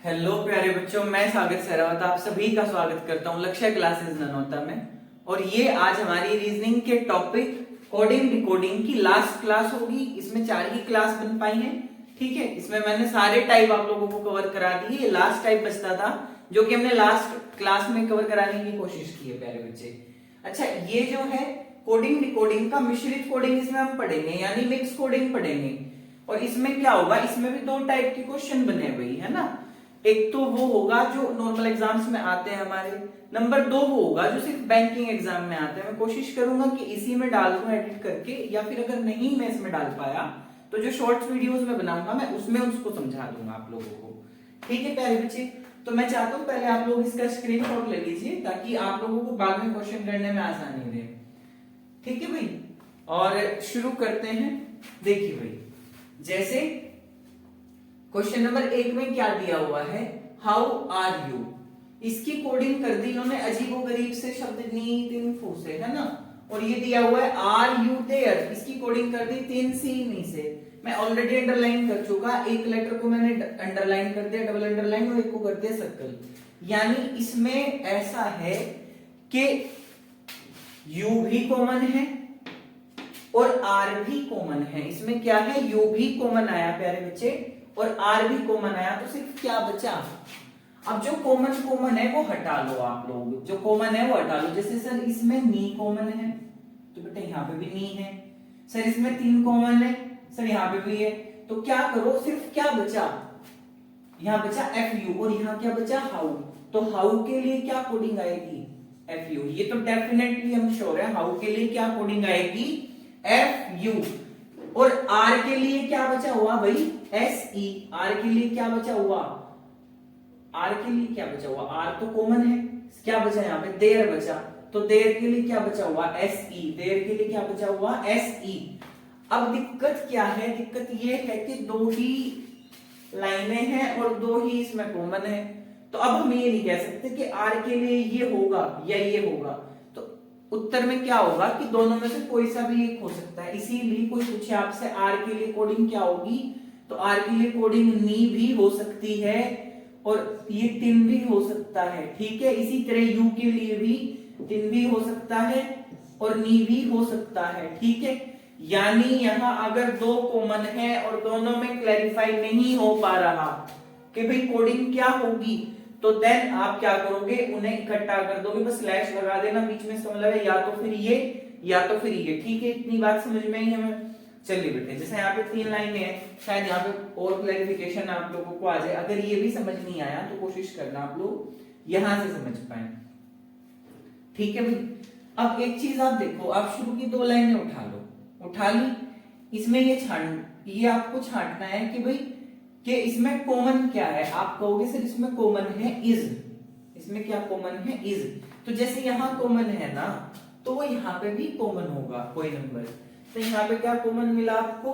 Hello प्यारे बच्चों, मैं सागर सहरावत आप सभी का स्वागत करता हूं लक्ष्य क्लासेस ननौता में। और ये आज हमारी रीजनिंग के टॉपिक कोडिंग डिकोडिंग की लास्ट क्लास होगी। इसमें 4 ही क्लास बन पाई हैं। ठीक है, इसमें मैंने सारे टाइप आप लोगों को कवर करा दिए। ये लास्ट टाइप बचता था जो कि हमने लास्ट क्लास में कवर कराने की कोशिश की है प्यारे बच्चे। अच्छा, ये जो है कोडिंग डिकोडिंग का मिश्रित कोडिंग इसमें हम पढ़ेंगे, यानी मिक्स कोडिंग पढ़ेंगे। और इसमें क्या होगा, इसमें भी 2 टाइप के क्वेश्चन बने हुए है ना। एक तो वो होगा जो नॉर्मल एग्जाम्स में आते हैं हमारे, नंबर 2 वो होगा जो सिर्फ बैंकिंग एग्जाम में आते हैं। मैं कोशिश करूंगा कि इसी में डाल दूं एडिट करके, या फिर अगर नहीं मैं इसमें डाल पाया तो जो शॉर्ट्स वीडियोस में बनाऊंगा मैं उसमें उसको समझा दूंगा आप लोगों को। ठीक है प्यारे बच्चे, तो मैं चाहता हूं पहले आप लोग इसका स्क्रीनशॉट ले लीजिए ताकि आप लोगों को बाद में क्वेश्चन करने में आसानी रहे। ठीक है भाई, और शुरू करते हैं। देखिए भाई, जैसे क्वेश्चन नंबर 1 में क्या दिया हुआ है, हाउ आर यू। इसकी कोडिंग कर दी इन्होंने अजीबोगरीब से शब्द नी तीन फू से, है ना। और ये दिया हुआ है आर यू देयर, इसकी कोडिंग कर दी 3 सी नी से। मैं ऑलरेडी अंडरलाइन कर चुका, एक लेटर को मैंने अंडरलाइन कर दिया डबल अंडरलाइन, और एक को कर दिया सर्कल। यानी इसमें ऐसा है कि यू भी कॉमन है और आर भी कॉमन है। इसमें क्या है, यू भी कॉमन आया प्यारे बच्चे और आर भी कॉमन आया, तो सिर्फ क्या बचा। अब जो कॉमन है वो हटा लो आप लोग, जो कॉमन है वो हटा लो। जैसे सर इसमें नी कॉमन है तो बेटा यहाँ पे भी नी है। सर इसमें 3 कॉमन है, सर यहाँ पे भी है। तो क्या करो, सिर्फ क्या बचा, यहाँ बचा एफ यू और यहाँ क्या बचा हाउ। तो हाउ के लिए क्या कोडिंग आएगी, एफ यू। ये तो डेफिनेटली हम श्योर है, हाउ के लिए क्या कोडिंग आएगी, एफ यू। और आर के लिए क्या बचा हुआ भाई, एस ई। आर के लिए क्या बचा हुआ, आर के लिए क्या बचा हुआ, आर तो कॉमन है, क्या बचा यहाँ पे, देयर बचा। तो देयर के लिए क्या बचा हुआ, एस ई। देयर के लिए क्या बचा हुआ, एस ई। अब दिक्कत क्या है, दिक्कत ये है कि 2 ही लाइनें हैं और 2 ही इसमें कॉमन है। तो अब हम ये नहीं कह सकते कि आर के लिए ये होगा या ये होगा। तो उत्तर में क्या होगा कि दोनों में से कोई सा भी एक हो सकता है। इसीलिए कोई पूछे आपसे आर के लिए कोडिंग क्या होगी, तो आर के लिए कोडिंग नी भी हो सकती है और ये 3 भी हो सकता है। ठीक है, इसी तरह यू के लिए भी 3 भी हो सकता है और नी भी हो सकता है। ठीक है, यानी यहां अगर 2 कॉमन है और दोनों में क्लैरिफाई नहीं हो पा रहा कि भाई कोडिंग क्या होगी, तो देन आप क्या करोगे, उन्हें इकट्ठा कर दोगे, बस स्लैश लगा देना बीच में। इसका मतलब है या तो फिर ये या तो फिर ये। ठीक है, इतनी बात समझ में आई हमें। चलिए बेटे, जैसे यहाँ पे 3 लाइनें हैं, शायद यहाँ पे और क्लैरिफिकेशन आप लोगों को आ जाए। अगर ये भी समझ नहीं आया तो कोशिश करना आप लोग यहां से समझ पाए। ठीक है भाई, अब एक चीज आप देखो, आप शुरू की 2 लाइनें उठा लो, उठा ली। इसमें ये आपको छांटना है कि भाई कि इसमें कॉमन क्या है। आप कहोगे सर इसमें कॉमन है इज, इसमें क्या कॉमन है, इज। तो जैसे यहां कॉमन है ना, तो वो यहां पे भी कॉमन होगा कोई नंबर। तो यहाँ पे क्या कॉमन मिला आपको,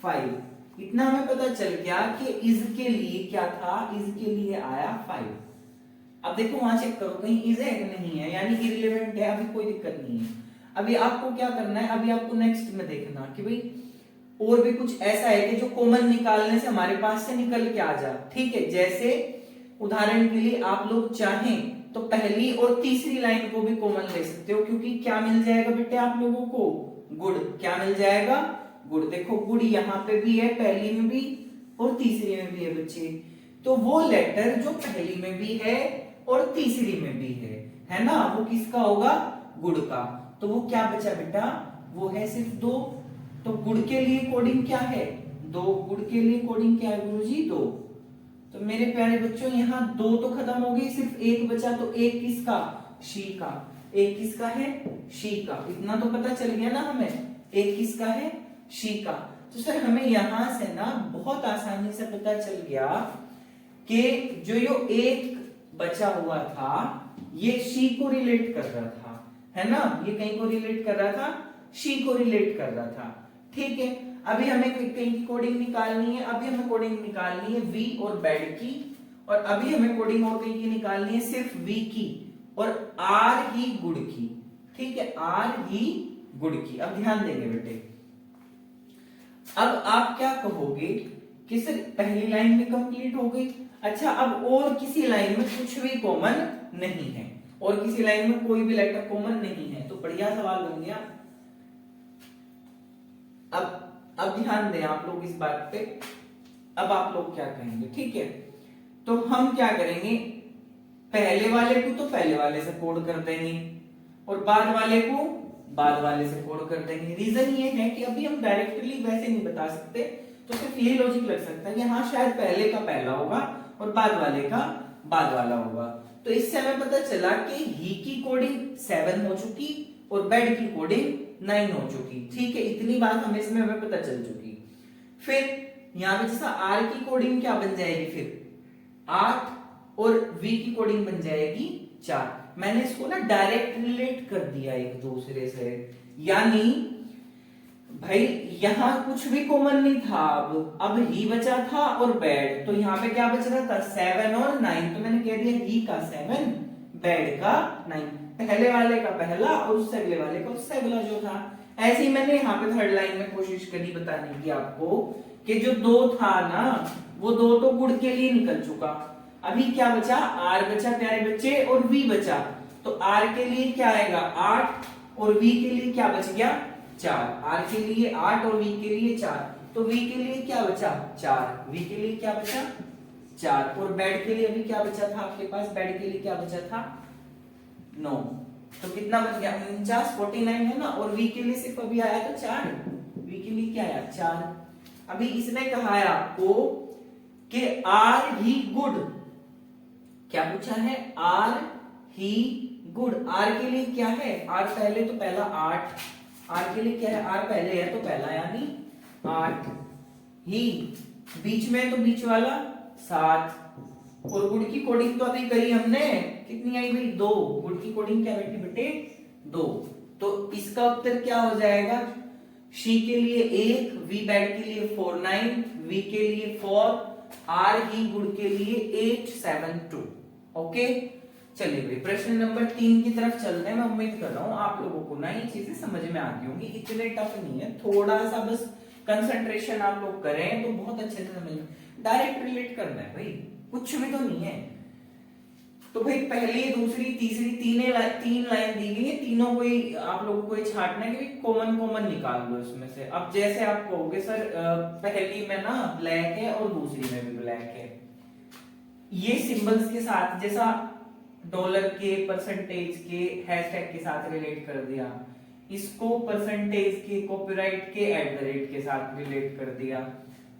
5। इतना हमें पता चल गया कि इज के लिए क्या था, इज के लिए आया 5। अब देखो वहां चेक करो कहीं इज है कि नहीं है, यानी इररिलेवेंट है, अभी कोई दिक्कत नहीं है। अभी आपको क्या करना है, अभी आपको नेक्स्ट में देखना कि भाई और भी कुछ ऐसा है कि जो कॉमन निकालने से हमारे पास से निकल के आ जा। ठीक है, जैसे उदाहरण के लिए आप लोग चाहें तो पहली और तीसरी लाइन को भी कॉमन ले सकते हो, क्योंकि क्या मिल जाएगा बेटे आप लोगों को, गुड। क्या मिल जाएगा, गुड। देखो गुड यहाँ पे भी है, पहली में भी और तीसरी में भी है बच्चे। तो वो लेटर जो पहली में भी है और तीसरी में भी है ना, वो किसका होगा, गुड का। तो वो क्या बचा बेटा, वो है सिर्फ 2। तो गुड के लिए कोडिंग क्या है, 2। गुड के लिए कोडिंग क्या है गुरुजी, 2। तो मेरे प्यारे बच्चों यहाँ 2 तो खत्म हो गई, सिर्फ 1 बचा। तो 1 किसका, शी का। 1 किसका है, शी का। इतना तो पता चल गया ना हमें, 1 किसका है, शी का। तो सर हमें यहां से ना बहुत आसानी से पता चल गया कि जो ये 1 बचा हुआ था ये शी को रिलेट कर रहा था, है ना। ये कहीं को रिलेट कर रहा था, शी को रिलेट कर रहा था। ठीक है, अभी हमें कहीं की कोडिंग निकालनी है। अभी हमें कोडिंग निकालनी है वी और बेड की, और अभी हमें कोडिंग और कहीं की निकालनी है सिर्फ वी की और आर ही गुड की। ठीक है, आर ही गुड की। अब ध्यान देंगे बेटे, अब आप क्या कहोगे कि सर पहली लाइन भी कंप्लीट हो गई, अच्छा, अब और किसी लाइन में कुछ भी कॉमन नहीं है, और किसी लाइन में कोई भी लेटर कॉमन नहीं है, तो बढ़िया सवाल बन गया। अब ध्यान दें आप लोग इस बात पे। अब आप लोग क्या कहेंगे, ठीक है, तो हम क्या करेंगे, पहले वाले को तो पहले वाले से कोड कर देंगे और बाद वाले को बाद वाले से कोड कर देंगे। रीजन ये है कि अभी हम डायरेक्टली वैसे नहीं बता सकते, तो सिर्फ ये लॉजिक लग सकता है कि हाँ शायद पहले का पहला होगा और बाद वाले का बाद वाला होगा। तो इससे हमें पता चला कि ही की कोडिंग 7 हो चुकी और बेड की कोडिंग 9 हो चुकी। ठीक है, इतनी बात हमें इसमें हमें पता चल चुकी। फिर यहाँ पे जैसा आर की कोडिंग क्या बन जाएगी, फिर 8 और वी की कोडिंग बन जाएगी 4। मैंने इसको ना डायरेक्ट रिलेट कर दिया एक दूसरे से, यानी भाई यहां कुछ भी कॉमन नहीं था, अब ही बचा था और बेड, तो यहाँ पे क्या बच रहा था 7 और 9, तो मैंने कह दिया ही का 7 बेड का 9, पहले वाले का पहला और उससे अगले वाले का उससे अगला जो था। ऐसे ही मैंने यहाँ पे थर्ड लाइन में कोशिश करी बताने की आपको कि जो 2 था ना वो 2 तो गुण के लिए निकल चुका, अभी क्या बचा, आर बचा प्यारे बच्चे और वी बचा। तो आर के लिए क्या आएगा 8 और वी के लिए क्या बच गया 4। आर के लिए 8 और वी के लिए 4, तो वी के लिए क्या बचा 4, वी के लिए क्या बचा 4, और बेड के लिए अभी क्या बचा था आपके पास, बेड के लिए क्या बचा था 9। तो कितना बच गया 49, 49 है ना, और वी के लिए सिर्फ अभी आया था 4, वी के लिए क्या आया 4। अभी इसने कहा है आपको कि आर ही गुड, क्या पूछा है आर ही गुड। आर के लिए क्या है, आर पहले तो पहला 8, आर के लिए क्या है, आर पहले है तो पहला यानी 8, ही बीच में तो बीच वाला 7, और गुड की कोडिंग तो अभी करी हमने, कितनी आई भाई 2, गुड की कोडिंग क्या बैठी बेटे 2। तो इसका उत्तर क्या हो जाएगा, शी के लिए 1, वी बैड के लिए 4 9, वी के लिए 4, आर ही गुड के लिए 8 7 2। ओके, चलिए भाई प्रश्न नंबर 3 की तरफ चलते हैं। मैं उम्मीद कर रहा हूं आप लोगों को ना ये चीजें समझ में आती होंगी, इतने टफ नहीं है, थोड़ा सा बस कंसंट्रेशन आप लोग करें तो बहुत अच्छे से समझ में। डायरेक्ट रिलेट करना है भाई, कुछ भी तो नहीं है। तो भाई पहली दूसरी तीसरी तीन लाइन दी गई है, तीनों को ही आप लोगों को छांटना है कि कॉमन कॉमन निकाल लो इसमें से। अब जैसे आप कहोगे सर पहली में ना ब्लैक है और दूसरी में भी ब्लैक है, ये सिंबल्स के साथ जैसा डॉलर के, परसेंटेज के, हैशटैग के साथ रिलेट कर दिया, इसको परसेंटेज के, कॉपीराइट के, एट द रेट के साथ रिलेट कर दिया।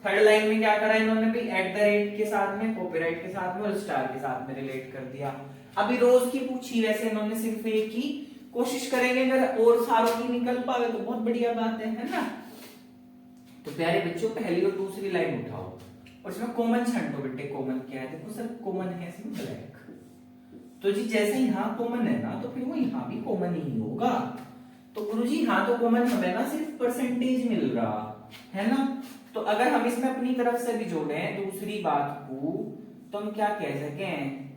थर्ड लाइन में क्या करा इन्होंने भी, एट द रेट के साथ में, कॉपीराइट के साथ में और स्टार के साथ में रिलेट कर दिया। अभी रोज की पूछी, वैसे इन्होंने सिर्फ एक ही, कोशिश करेंगे अगर और सारों की निकल पावे तो बहुत बढ़िया बात है ना। तो प्यारे बच्चों पहली और दूसरी लाइन उठाओ और इसमें कॉमन छांटो बेटे, कॉमन क्या है, देखो सर कॉमन है इसमें ब्लैक, तो जी जैसे यहाँ कॉमन है ना तो फिर वो यहाँ भी कॉमन ही होगा। तो गुरुजी यहाँ तो कॉमन हमें ना सिर्फ परसेंटेज मिल रहा है ना, तो अगर हम इसमें अपनी तरफ से भी जोड़े दूसरी बात को तो हम क्या कह सकें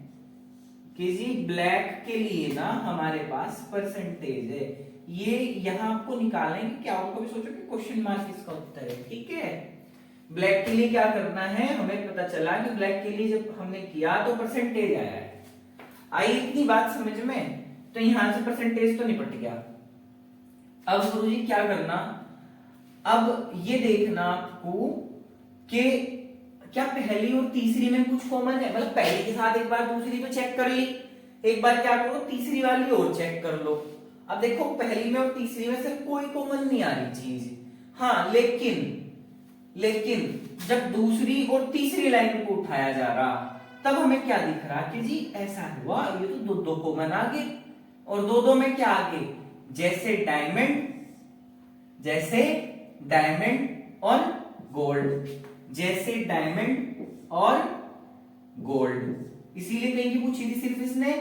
कि जी ब्लैक के लिए ना हमारे पास परसेंटेज है, ये यहाँ आपको निकालना है कि क्या आपको भी सोचो कि क्वेश्चन मार्क इसका उत्तर है। ठीक है, ब्लैक के लिए क्या करना है, हमें पता चला कि ब्लैक के लिए जब हमने किया तो परसेंटेज आया है। आई इतनी बात समझ में, तो यहां से परसेंटेज तो निपट गया। अब गुरुजी क्या करना, अब ये देखना आपको कि क्या पहली और तीसरी में कुछ कॉमन है, मतलब पहली के साथ एक बार दूसरी तो चेक कर ली, एक बार क्या करो तीसरी वाली और चेक कर लो। अब देखो पहली में और तीसरी में से कोई कॉमन नहीं आ रही चीज, हाँ लेकिन जब दूसरी और तीसरी लाइन को उठाया जा रहा तब हमें क्या दिख रहा कि जी ऐसा हुआ, ये तो दो कॉमन आ गए, और दो में क्या आ गए, जैसे डायमंड और गोल्ड, जैसे डायमंड और गोल्ड। इसीलिए कहीं की पूछी थी सिर्फ इसने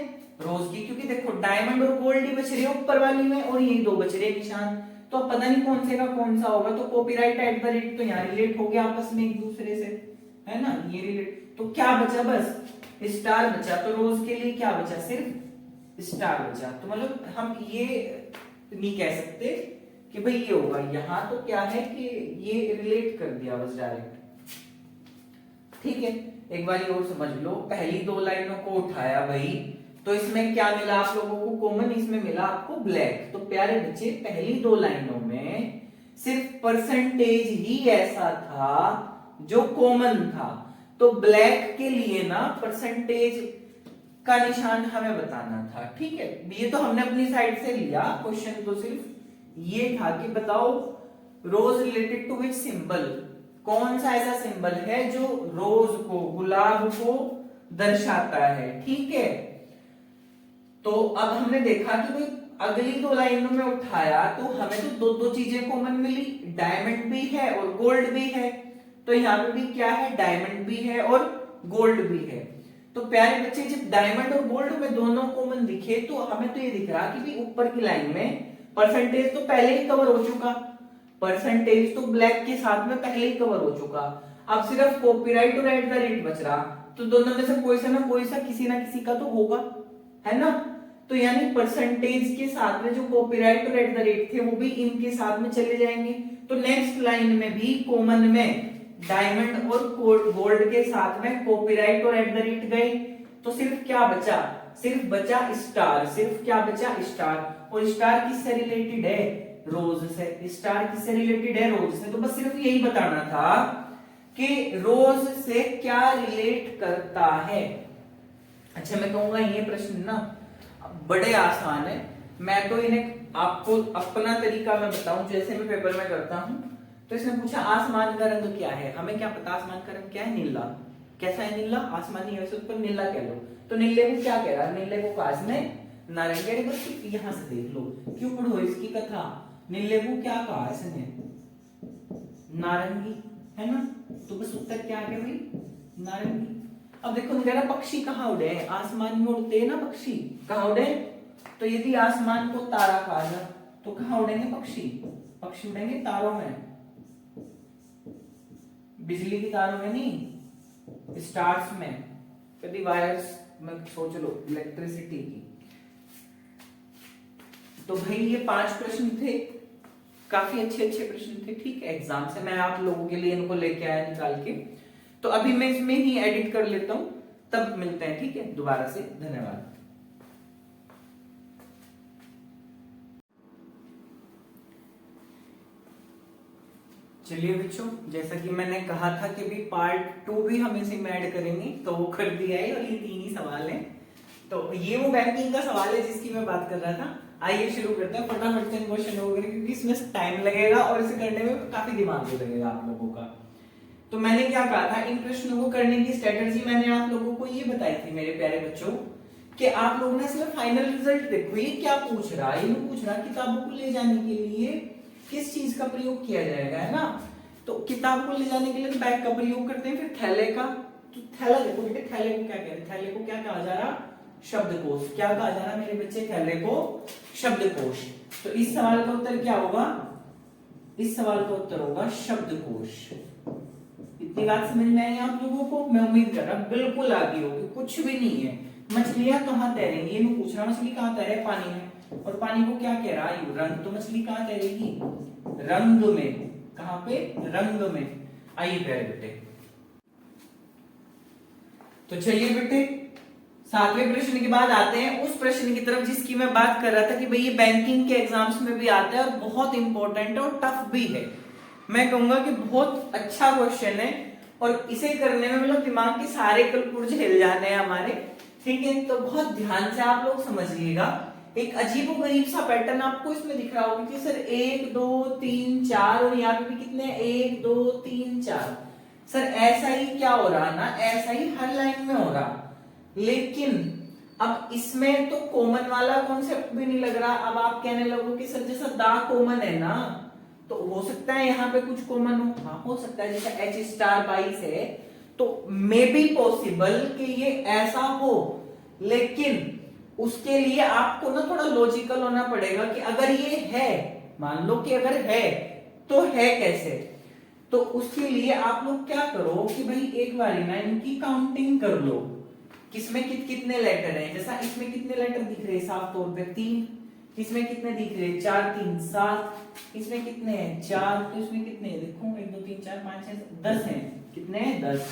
रोज की, क्योंकि देखो डायमंड और गोल्ड ही बच रहे ऊपर वाली में और ये 2 बच रहे निशान, तो अब पता नहीं कौन से का कौन सा होगा। तो कॉपीराइट एट द रेट तो यहाँ रिलेट हो गया आपस में एक दूसरे से, है ना, ये रिलेट। तो क्या बचा, बस स्टार बचा, तो रोज के लिए क्या बचा, सिर्फ स्टार बचा। तो मतलब हम ये नहीं कह सकते कि भाई ये होगा, यहां तो क्या है कि ये रिलेट कर दिया बस डायरेक्ट। ठीक है, एक बार और समझ लो, पहली दो लाइनों को उठाया भाई, तो इसमें क्या मिला आप लोगों को कॉमन, इसमें मिला आपको ब्लैक। तो प्यारे बच्चे पहली दो लाइनों में सिर्फ परसेंटेज ही ऐसा था जो कॉमन था, तो ब्लैक के लिए ना परसेंटेज का निशान हमें बताना था। ठीक है, ये तो हमने अपनी साइड से लिया, क्वेश्चन तो सिर्फ ये था कि बताओ रोज रिलेटेड टू विच सिंबल, कौन सा ऐसा सिंबल है जो रोज को, गुलाब को दर्शाता है। ठीक है, तो अब हमने देखा कि भाई अगली दो लाइनों में उठाया तो हमें तो दो दो चीजें कॉमन मिली, डायमंड भी है और गोल्ड भी है। तो यहाँ पे भी क्या है, डायमंड भी है और गोल्ड भी है। तो प्यारे बच्चे जब डायमंड और गोल्ड में दोनों कॉमन दिखे तो हमें तो ये दिख रहा कि भी ऊपर की लाइन में परसेंटेज तो पहले ही कवर हो चुका, परसेंटेज तो ब्लैक के साथ में पहले ही कवर हो चुका। अब सिर्फ कॉपीराइट और एट द रेट बच रहा, तो दोनों में से कोई सा ना कोई सा किसी ना किसी का तो होगा, है ना। तो यानी परसेंटेज के साथ में जो कॉपीराइट और एट द रेट थे वो भी इनके साथ में चले जाएंगे। तो नेक्स्ट लाइन में भी कॉमन में डायमंड और गोल्ड के साथ में कॉपीराइट और एट द रेट गए, तो सिर्फ क्या बचा, सिर्फ बचा स्टार। सिर्फ क्या बचा, स्टार। और स्टार किससे रिलेटेड है, रोज से। स्टार किससे रिलेटेड है, रोज से। तो बस सिर्फ यही बताना था कि रोज से क्या रिलेट करता है। अच्छा, मैं कहूंगा ये प्रश्न ना बड़े आसान है, मैं तो इन्हें आपको अपना तरीका मैं बताऊं जैसे मैं पेपर में करता हूं। तो इसने पूछा आसमान का रंग क्या है, हमें क्या पता आसमान का रंग क्या है, नीला। कैसा है नीला, आसमानी है, वैसे ऊपर नीला कह लो। तो नीले को क्या कह रहा है, नीले को कहा इसने नारंगी। बस यहां से देख लो, क्यों पढ़ो इसकी कथा। नीले को क्या कहा इसने, नारंगी, है ना। तो बस उत्तर क्या है भाई, नारंगी। अब देखो कह रहा पक्षी कहाँ उड़े हैं, आसमान में उड़ते हैं ना पक्षी, कहाँ उड़े। तो यदि आसमान को तारा कहा जाए तो कहाँ उड़ेंगे पक्षी, पक्षी उड़ेंगे तारों में, बिजली की तारों में नहीं, स्टार्स में, कभी वायर्स में सोच लो, इलेक्ट्रिसिटी की। तो भाई ये 5 प्रश्न थे, काफी अच्छे अच्छे प्रश्न थे। ठीक है, एग्जाम से मैं आप लोगों के लिए इनको लेके आया निकाल के। तो अभी मैं इसमें ही एडिट कर लेता हूं, तब मिलते हैं। ठीक है, दोबारा से धन्यवाद। चलिए बच्चों, जैसा कि मैंने कहा था कि भी पार्ट 2 भी हम इसी में ऐड करेंगे, तो वो कर दिया है। और ये 3 ही सवाल हैं, तो ये वो बैंकिंग का सवाल है जिसकी मैं बात कर रहा था। आइए शुरू करते हैं, फटाफट से क्वेश्चन हो गए, क्योंकि इसमें टाइम लगेगा और इसे करने में काफी दिमाग भी लगेगा आप लोगों का। तो मैंने क्या कहा था, इन प्रश्नों को करने की स्ट्रेटजी मैंने आप लोगों को ये बताई थी मेरे प्यारे बच्चों, कि आप लोगों ने इसमें फाइनल रिजल्ट देखो, ये क्या पूछ रहा है, ये पूछ रहा किताबों को ले जाने के लिए किस चीज का प्रयोग किया जाएगा, है ना। तो किताब को ले जाने के लिए तो बैग का प्रयोग करते हैं, फिर थैले का। तो थैला देखो बेटे, थैले को क्या कह रहे हैं, थैले को क्या कहा जा रहा, शब्दकोश। क्या कहा जा रहा मेरे बच्चे, थैले को शब्दकोश। तो इस सवाल का उत्तर क्या होगा, इस सवाल का उत्तर होगा शब्दकोश। इतनी बात समझ में आई आप लोगों को, मैं उम्मीद कर रहा हूं बिल्कुल आ गई होगी। कुछ भी नहीं है, मछलियां कहाँ तैरेंगी, ये मैं पूछ रहा, मछली कहाँ तैरे, पानी में। और पानी को क्या कह रहा है, रंग। तो मछली कहाँ तैरेगी, रंग में। कहाँ पे, रंग में। आइए प्यारे बेटे, तो चलिए बेटे 7वें प्रश्न के बाद आते हैं उस प्रश्न की तरफ जिसकी मैं बात कर रहा था कि भाई ये बैंकिंग के एग्जाम्स में भी आता है और बहुत इंपॉर्टेंट है और टफ भी है। मैं कहूंगा कि बहुत अच्छा क्वेश्चन है और इसे करने में मतलब दिमाग के सारे कलपुर्जे हिल जाने हैं हमारे। ठीक है, तो बहुत ध्यान से आप लोग समझिएगा। एक अजीब गरीब सा पैटर्न आपको इसमें दिख रहा होगा कि सर 1 2 3 4 और यहाँ पे भी कितने 1 2 3 4। सर ऐसा ही क्या हो रहा ना, ऐसा ही हर लाइन में हो रहा, लेकिन अब इसमें तो कॉमन वाला कॉन्सेप्ट भी नहीं लग रहा। अब आप कहने लगो कि सर जैसा दा कॉमन है ना, तो हो सकता है यहाँ पे कुछ कॉमन हो। हाँ हो सकता है, जैसा H स्टार 22 है तो मे बी पॉसिबल कि ये ऐसा हो, लेकिन उसके लिए आपको ना थोड़ा लॉजिकल होना पड़ेगा कि अगर ये है, मान लो कि अगर है तो है कैसे। तो उसके लिए आप लोग क्या करो कि भाई एक बार ना इनकी काउंटिंग कर लो, किसमें कितने लेटर हैं। जैसा इसमें कितने लेटर दिख रहे हैं साफ तौर पे 3, इसमें कितने दिख रहे हैं 4 3 7, इसमें कितने हैं 4, तो इसमें कितने देखो 1 2 3 4 5 6 10 हैं, कितने हैं 10।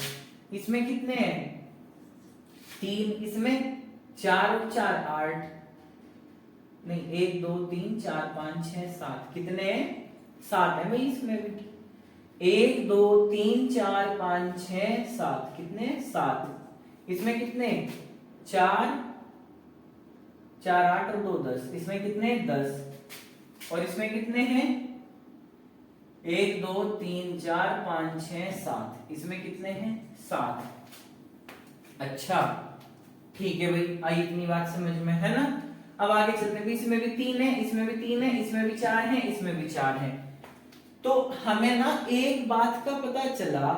इसमें कितने हैं 3, इसमें 4 और 4 8, नहीं 1 2 3 4 5 6 7, कितने हैं 7 है भाई इसमें भी। 1 2 3 4 5 6 7, कितने 7, इसमें कितने 4 4 8 और 2 10, इसमें कितने 10, और इसमें कितने हैं 1 2 3 4 5 6 7, इसमें कितने हैं 7। अच्छा ठीक है भाई, आई इतनी बात समझ में है ना। अब आगे चलते हैं, इसमें भी 3 है, इसमें भी 3 है, इसमें भी 4 है, इसमें भी 4 है। तो हमें ना एक बात का पता चला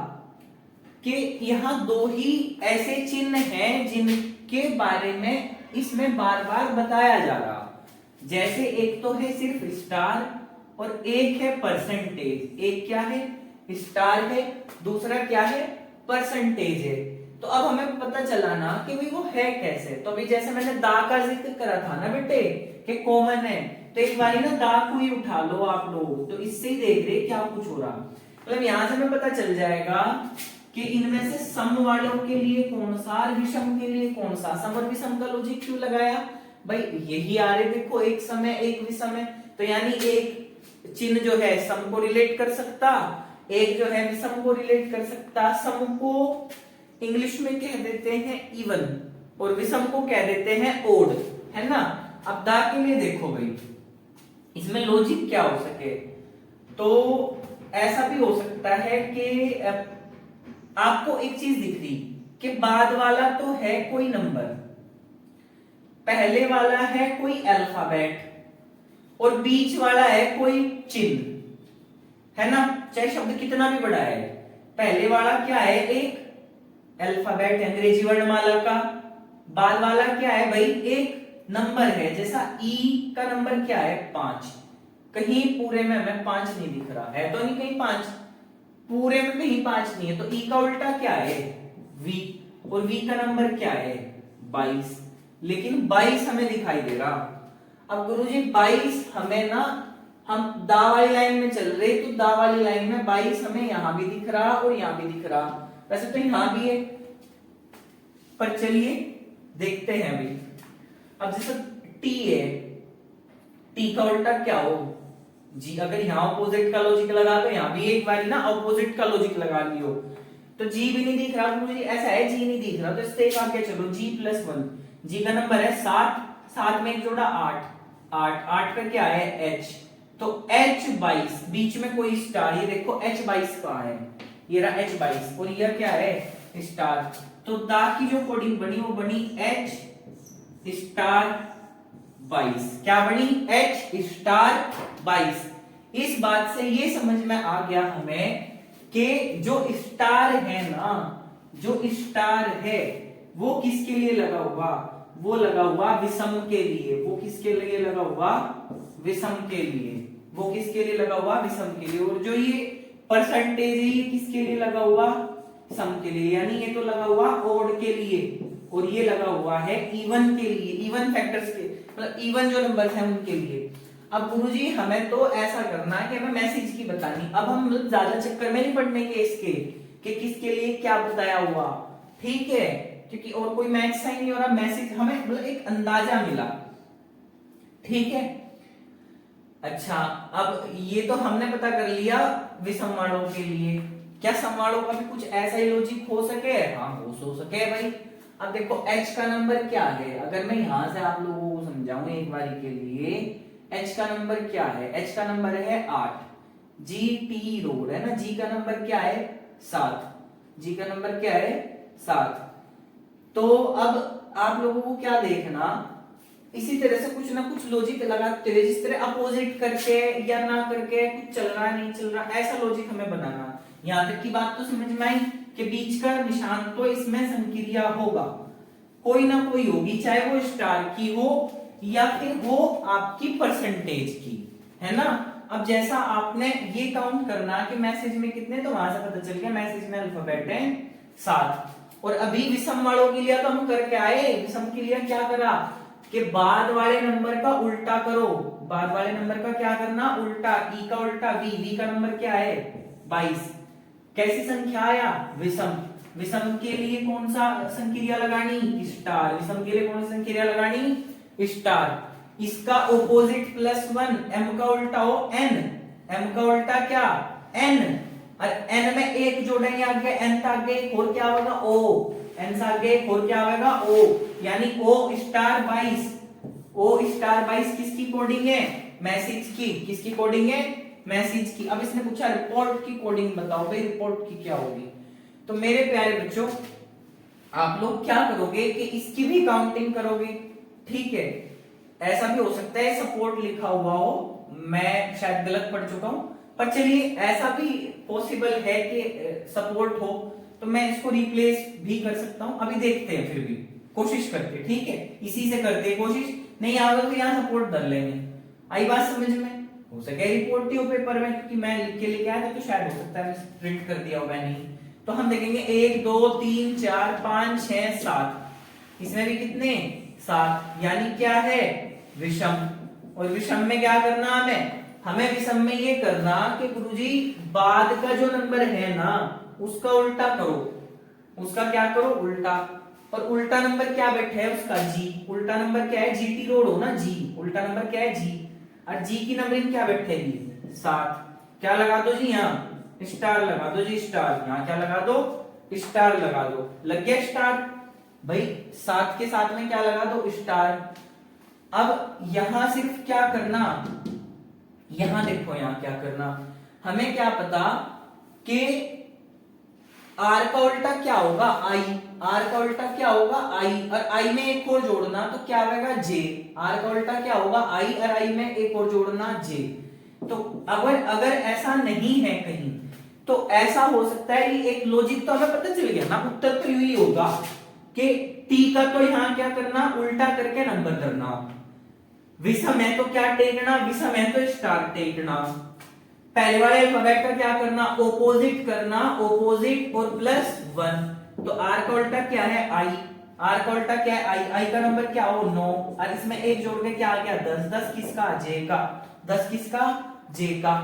कि यहाँ 2 ही ऐसे चिन्ह हैं जिनके बारे में इसमें बार बार बताया जा रहा। जैसे एक तो है सिर्फ स्टार और एक है परसेंटेज। एक क्या है स्टार है, दूसरा क्या है परसेंटेज है। तो अब हमें पता चला ना कि भाई वो है कैसे। तो अभी जैसे मैंने दा का जिक्र करा था ना बेटे कि कॉमन है, तो एक बारी ना दा को ही उठा लो आप लोग, तो इससे ही देख रहे क्या कुछ हो रहा। मतलब यहां से हमें पता चल जाएगा कि इनमें से सम वालों के लिए कौन सा और विषम के लिए कौन सा। सम और विषम का लॉजिक क्यों लगाया भाई, यही आ रहे देखो, एक सम है एक विषम है, तो यानी एक चिन्ह जो है सम को रिलेट कर सकता, एक जो है विषम को रिलेट कर सकता। सम को इंग्लिश में कह देते हैं इवन और विषम को कह देते हैं ओड, है ना। अब दा के लिए देखो भाई, इसमें लॉजिक क्या हो सके, तो ऐसा भी हो सकता है कि आपको एक चीज दिख रही कि बाद वाला तो है कोई नंबर, पहले वाला है कोई अल्फाबेट, और बीच वाला है कोई चिन्ह, है ना। चाहे शब्द कितना भी बड़ा है, पहले वाला क्या है एक अल्फाबेट अंग्रेजी वर्णमाला का, बाद वाला क्या है भाई एक नंबर है। जैसा ई का नंबर क्या है 5, कहीं पूरे में हमें 5 नहीं दिख रहा है, तो नहीं कहीं 5 पूरे में कहीं 5 नहीं है, तो ई का उल्टा क्या है वी, और वी का नंबर क्या है 22, लेकिन 22 हमें दिखाई दे रहा। अब गुरुजी 22 हमें ना, हम दा वाली लाइन में चल रहे, तो दा वाली लाइन में 22 हमें यहां भी दिख रहा और यहां भी दिख रहा, वैसे तो यहां भी है, पर चलिए देखते हैं अभी। अब जैसे टी है, टी का उल्टा क्या हो जी, अगर यहां ऑपोजिट का लॉजिक लगा तो यहां भी एक बार ना ऑपोजिट का लॉजिक लगा लियो, तो जी भी नहीं दिख रहा मुझे, ऐसा है जी नहीं दिख रहा, तो इससे एक आगे चलो g+1, जी का नंबर है 7, 7 में एक जोड़ा 8, 8 का क्या है h, तो h22, बीच में कोई स्टार, ये देखो h22 कहां है, ये रहा h22, और ये क्या है स्टार। तो दा की जो कोडिंग बनी वो बनी h स्टार 22, क्या बनी h स्टार 22। इस बात से ये समझ में आ गया हमें कि जो स्टार है ना, जो स्टार है वो किसके लिए लगा हुआ, वो लगा हुआ विषम के लिए। वो किसके लिए लगा हुआ विषम के लिए, वो किसके लिए लगा हुआ विषम के लिए। और जो ये परसेंटेज है ये किसके लिए लगा हुआ सम के लिए, यानी ये तो लगा हुआ ओड के लिए, और ये लगा हुआ है इवन के लिए, इवन फैक्टर्स के, मतलब इवन जो नंबर्स हैं उनके लिए। अब गुरुजी हमें तो ऐसा करना है कि हमें मैसेज की बतानी, अब हम ज्यादा चक्कर में नहीं पड़ने के इसके कि किसके लिए क्या बताया हुआ, ठीक है, क्योंकि और कोई मैच ही नहीं हो रहा, मैसेज हमें मतलब एक अंदाजा मिला, ठीक है। अच्छा अब ये तो हमने पता कर लिया विषम वालों के लिए, क्या सम वालों का भी कुछ ऐसा ही लॉजिक हो सके, हाँ हो सके भाई। अब देखो h का नंबर क्या है, अगर मैं यहां से आप लोगों को समझाऊं एक बारी के लिए, h का नंबर क्या है, h का नंबर है 8, जी टी रोड है ना, g का नंबर क्या है 7, g का नंबर क्या है 7। तो अब आप लोगों को क्या देखना, इसी तरह से कुछ ना कुछ लॉजिक लगाते हुए, जिस तरह अपोजिट करके या ना करके कुछ चल रहा नहीं चल रहा, ऐसा लॉजिक हमें बनाना। यहां तक की बात तो समझ में आई कि बीच का निशान तो इसमें संक्रिया होगा, कोई ना कोई होगी, चाहे वो स्टार की हो या फिर वो आपकी परसेंटेज की, है ना। अब जैसा आपने ये काउंट करना कि मैसेज में कितने, तो वहां से पता चल गया मैसेज में अल्फाबेट है 7। और अभी विषम वालों के लिए तो हम करके आए, विषम के लिए क्या करा कि बाद वाले नंबर का उल्टा करो, बाद वाले नंबर का क्या करना उल्टा, ई का उल्टा वी, वी का नंबर क्या है 22, कैसी संख्या आया विषम, विषम के लिए कौन सा संक्रिया लगानी, स्टार। विषम के लिए कौन सी संक्रिया लगानी, स्टार। इसका ऑपोजिट +1, m का उल्टा हो n, m का उल्टा क्या n, और n में एक जोड़ेंगे आगे n से आगे एक और क्या होगा o, n से आगे एक और क्या होगा o, यानी o स्टार 22। o स्टार 22 किसकी कोडिंग है, मैसेज की। किसकी कोडिंग है, मैसेज की। अब इसने पूछा रिपोर्ट की कोडिंग बताओ भाई, रिपोर्ट की क्या होगी। तो मेरे प्यारे बच्चों आप लोग क्या करोगे कि इसकी भी काउंटिंग करोगे, ठीक है। ऐसा भी हो सकता है सपोर्ट लिखा हुआ हो, मैं शायद गलत पढ़ चुका हूं, पर चलिए ऐसा भी पॉसिबल है कि सपोर्ट हो, तो मैं इसको रिप्लेस भी कर सकता हूं। अभी देखते हैं, फिर भी कोशिश करते हैं, ठीक है। इसी से करते हैं कोशिश, नहीं आएगा तो यहाँ सपोर्ट कर लेंगे। आई बात समझ में, हो सके रिपोर्ट ही हो पेपर में, क्योंकि मैं लिख के लेके आया था, तो शायद हो सकता है प्रिंट कर दिया होगा नहीं। तो हम देखेंगे 1 2 3 4 5 6 7, इसमें भी कितने 7, यानी क्या है विषम। और विषम में क्या करना हमें विषम में ये करना कि गुरुजी बाद का जो नंबर है ना उसका उल्टा करो, उसका क्या करो उल्टा। और उल्टा नंबर क्या बैठा है उसका जी, उल्टा नंबर क्या है, जीटी रोड हो ना जी, उल्टा नंबर क्या है जी, और जी की नंबरिंग क्या बैठेगी 7। क्या लगा दो जी यहाँ स्टार लगा दो जी, स्टार। यहाँ क्या लगा दो स्टार लगा दो, लग गया स्टार भाई। 7 के साथ में क्या लगा दो स्टार। अब यहां सिर्फ क्या करना, यहां देखो यहां क्या करना, हमें क्या पता कि आर का उल्टा क्या होगा आई, आर का उल्टा क्या होगा आई, और आई में एक और जोड़ना तो क्या होगा जे। आर का उल्टा क्या होगा आई, और आई में एक और जोड़ना जे। तो अगर ऐसा नहीं है कहीं, तो ऐसा हो सकता है, ये एक लॉजिक तो हमें पता चल गया ना, उत्तर तो यही होगा कि टी का तो यहां क्या करना उल्टा करके नंबर करना, विषम है तो क्या टेकना, विषम है तो स्टार टेकना। पहले वाले अल्फाबेट का क्या करना ऑपोजिट करना, ऑपोजिट और +1। तो आर का उल्टा क्या है आई, आर का उल्टा क्या है आई, आई का नंबर क्या हो 9, और इसमें एक जोड़ के क्या आ गया 10, 10 किसका जे का, 10 किसका जे का।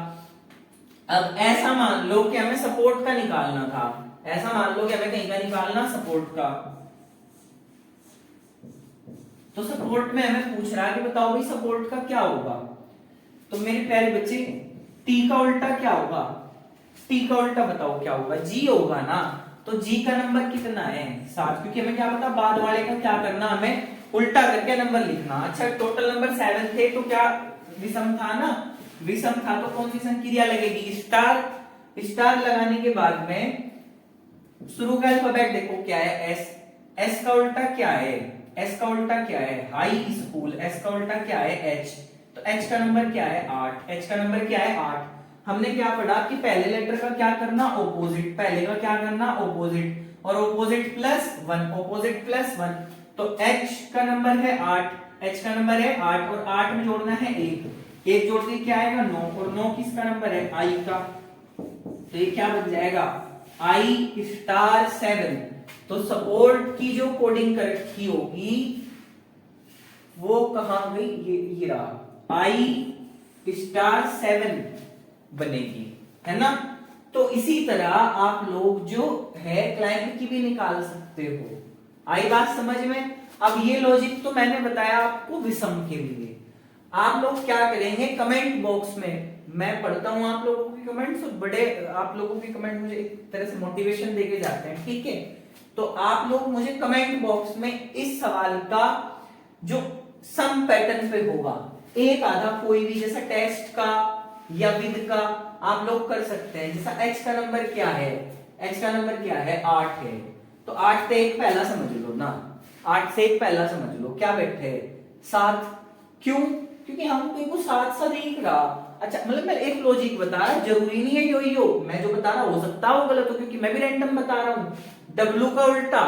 अब ऐसा मान लो कि हमें सपोर्ट का निकालना था, ऐसा मान लो कि हमें कहीं का निकालना सपोर्ट का, तो सपोर्ट में हमें पूछ रहा है कि बताओ भाई सपोर्ट का क्या होगा। तो मेरे प्यारे बच्चे टी का उल्टा क्या होगा, टी का उल्टा बताओ क्या होगा, जी होगा ना। तो जी का नंबर कितना है 7, क्योंकि हमें क्या पता बाद वाले का क्या करना, हमें उल्टा करके नंबर लिखना। अच्छा टोटल नंबर 7 थे, तो क्या विषम था ना, विषम था, तो कौन सी संक्रिया लगेगी स्टार। स्टार लगाने के बाद में शुरू का अल्फाबेट देखो क्या है एस, एस का उल्टा क्या है, एस का उल्टा क्या है हाई स्कूल, एस का उल्टा क्या है एच, तो एच का नंबर क्या है 8, एच का नंबर क्या है 8। हमने क्या पढ़ा कि पहले लेटर का क्या करना ऑपोजिट, पहले का क्या करना ऑपोजिट, और ऑपोजिट +1, ऑपोजिट +1। तो एच का नंबर है 8, एच का नंबर है 8, और 8 में जोड़ना है 1, एक जोड़ के क्या आएगा 9, और 9 किसका नंबर है आई का। तो ये क्या बन जाएगा आई स्टार 7। तो सपोर्ट की जो कोडिंग कर रखी होगी वो कहां गई, ये रहा आई स्टार 7 बनेगी, है ना। तो इसी तरह आप लोग जो है क्लाइंब की भी निकाल सकते हो। आई बात समझ में। अब ये लॉजिक तो मैंने बताया आपको विषम के लिए। आप लोग क्या करेंगे कमेंट बॉक्स में, मैं पढ़ता हूं आप लोगों की कमेंट्स, और बड़े आप लोगों की कमेंट मुझे एक तरह से मोटिवेशन देके जाते हैं, ठीक है। तो आप लोग मुझे कमेंट बॉक्स में इस सवाल का जो सम पैटर्न पे होगा एक आधा कोई भी, जैसा टेस्ट का या विद का आप लोग कर सकते हैं। जैसा एच का नंबर क्या है, एच का नंबर क्या है 8 है, तो 8 से एक पहला समझ लो ना, 8 से एक पहला समझ लो क्या बैठे 7, क्यों, क्योंकि हम को 7 सा दिख रहा। अच्छा मतलब मैं एक लॉजिक बता रहा, जरूरी नहीं है यो मैं जो बता रहा हो सकता हो गलत हो, क्योंकि मैं भी रैंडम बता रहा हूं। डब्लू का उल्टा,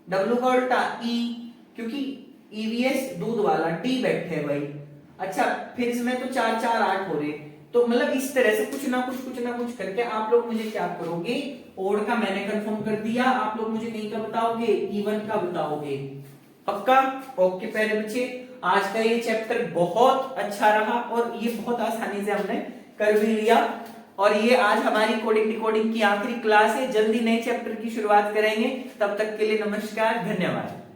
डब्लू का उल्टा ई, क्योंकि ईवीएस दूध वाला टी बैठे भाई। अच्छा फिर इसमें तो 4 4 8 हो रहे, तो मतलब इस तरह से कुछ ना कुछ करके आप लोग मुझे क्या करोगे, ओड का मैंने कंफर्म कर दिया, आप लोग मुझे नहीं का बताओगे इवन का बताओगे, पक्का। ओके प्यारे बच्चे, आज का ये चैप्टर बहुत अच्छा रहा और ये बहुत आसानी से हमने कर भी लिया। और ये आज हमारी कोडिंग डिकोडिंग की आखिरी क्लास है। जल्दी नए चैप्टर की शुरुआत करेंगे, तब तक के लिए नमस्कार, धन्यवाद।